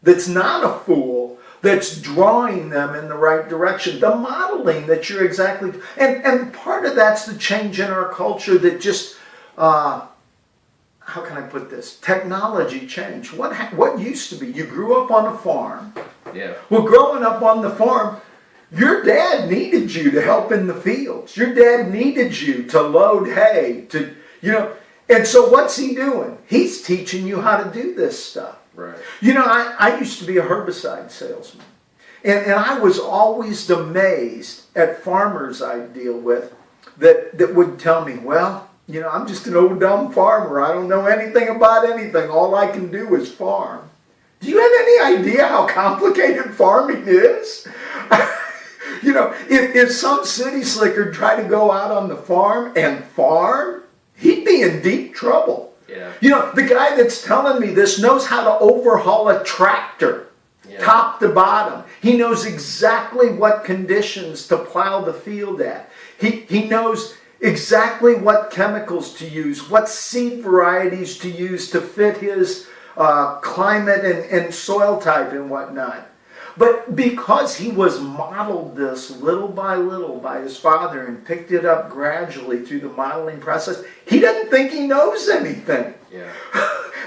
that's not a fool, that's drawing them in the right direction. The modeling that you're exactly, and part of that's the change in our culture that just, how can I put this? Technology changed. What used to be, you grew up on a farm. Yeah. Well, growing up on the farm, your dad needed you to help in the fields. Your dad needed you to load hay, and so what's he doing? He's teaching you how to do this stuff. Right. I used to be a herbicide salesman. And I was always amazed at farmers I deal with that would tell me, well, I'm just an old dumb farmer. I don't know anything about anything. All I can do is farm. Do you have any idea how complicated farming is? If some city slicker tried to go out on the farm and farm, he'd be in deep trouble. Yeah. The guy that's telling me this knows how to overhaul a tractor, top to bottom. He knows exactly what conditions to plow the field at. He knows exactly what chemicals to use, what seed varieties to use to fit his climate and soil type and whatnot. But because he was modeled this little by little by his father and picked it up gradually through the modeling process, he doesn't think he knows anything. Yeah.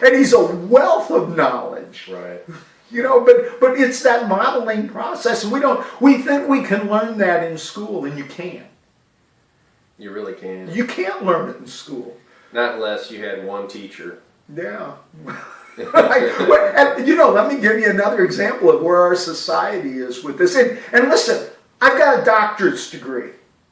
And he's a wealth of knowledge. Right. But it's that modeling process. We think we can learn that in school, and you can't. You really can. You can't learn it in school. Not unless you had one teacher. Yeah. Let me give you another example of where our society is with this. And listen, I've got a doctorate degree,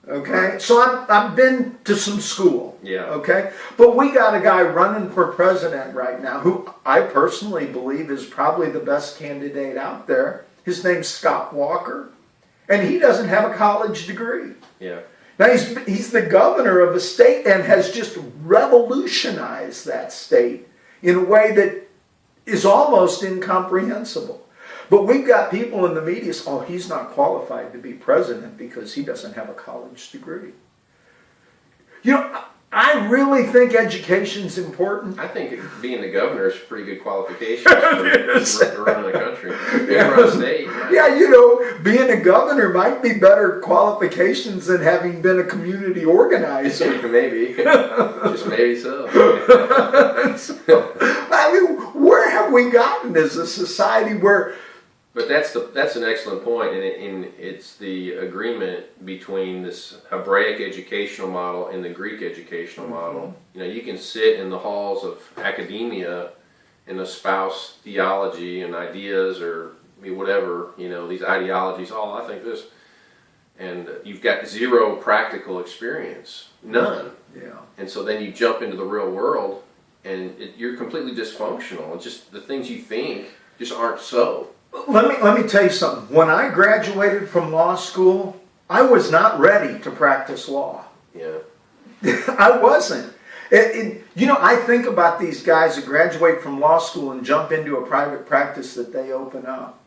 okay? So I've been to some school, okay? But we got a guy running for president right now who I personally believe is probably the best candidate out there. His name's Scott Walker, and he doesn't have a college degree. Yeah. Now, he's the governor of a state and has just revolutionized that state in a way that is almost incomprehensible. But we've got people in the media saying, oh, he's not qualified to be president because he doesn't have a college degree. I really think education's important. I think being the governor is a pretty good qualification for running a country. Run a state. Right? Yeah, being a governor might be better qualifications than having been a community organizer. Maybe. Just maybe so. Where have we gotten as a society where... But that's an excellent point, and it's the agreement between this Hebraic educational model and the Greek educational model. You can sit in the halls of academia and espouse theology and ideas or whatever, these ideologies. Oh, I think this, and you've got zero practical experience, none. Yeah. And so then you jump into the real world, and you're completely dysfunctional. It's just the things you think just aren't so. Let me tell you something. When I graduated from law school, I was not ready to practice law. Yeah. I wasn't. I think about these guys that graduate from law school and jump into a private practice that they open up.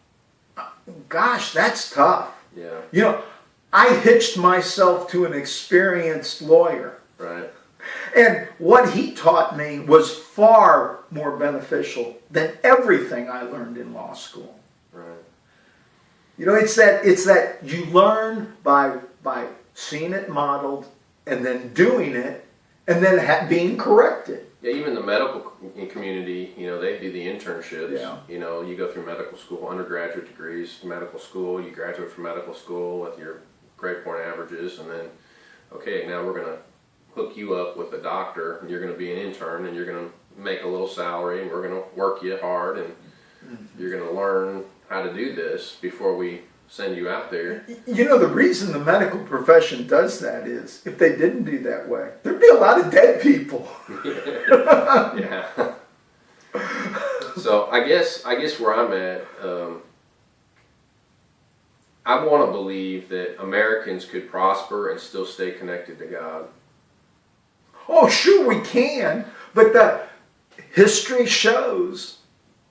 Gosh, that's tough. Yeah. I hitched myself to an experienced lawyer. Right. And what he taught me was far more beneficial than everything I learned in law school. Right. It's that you learn by seeing it modeled and then doing it and then being corrected. Yeah, even the medical community, they do the internships. Yeah. You go through medical school, undergraduate degrees, medical school, you graduate from medical school with your grade point averages, and then, okay, now we're going to hook you up with a doctor, and you're going to be an intern, and you're going to make a little salary, and we're going to work you hard, and you're going to learn how to do this before we send you out there. The reason the medical profession does that is if they didn't do that way, there'd be a lot of dead people. Yeah. So I guess where I'm at, I want to believe that Americans could prosper and still stay connected to God. Oh, sure we can, but the history shows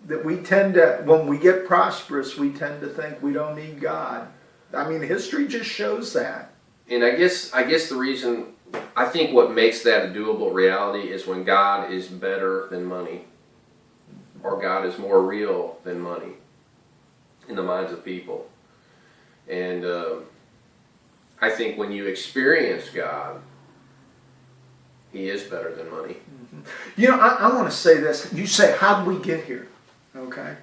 that we tend to, when we get prosperous, we tend to think we don't need God. I mean, history just shows that. And I guess the reason, I think what makes that a doable reality is when God is better than money, or God is more real than money. in the minds of people. And I think when you experience God, He is better than money. You know, I want to say this. You say, how did we get here? Okay.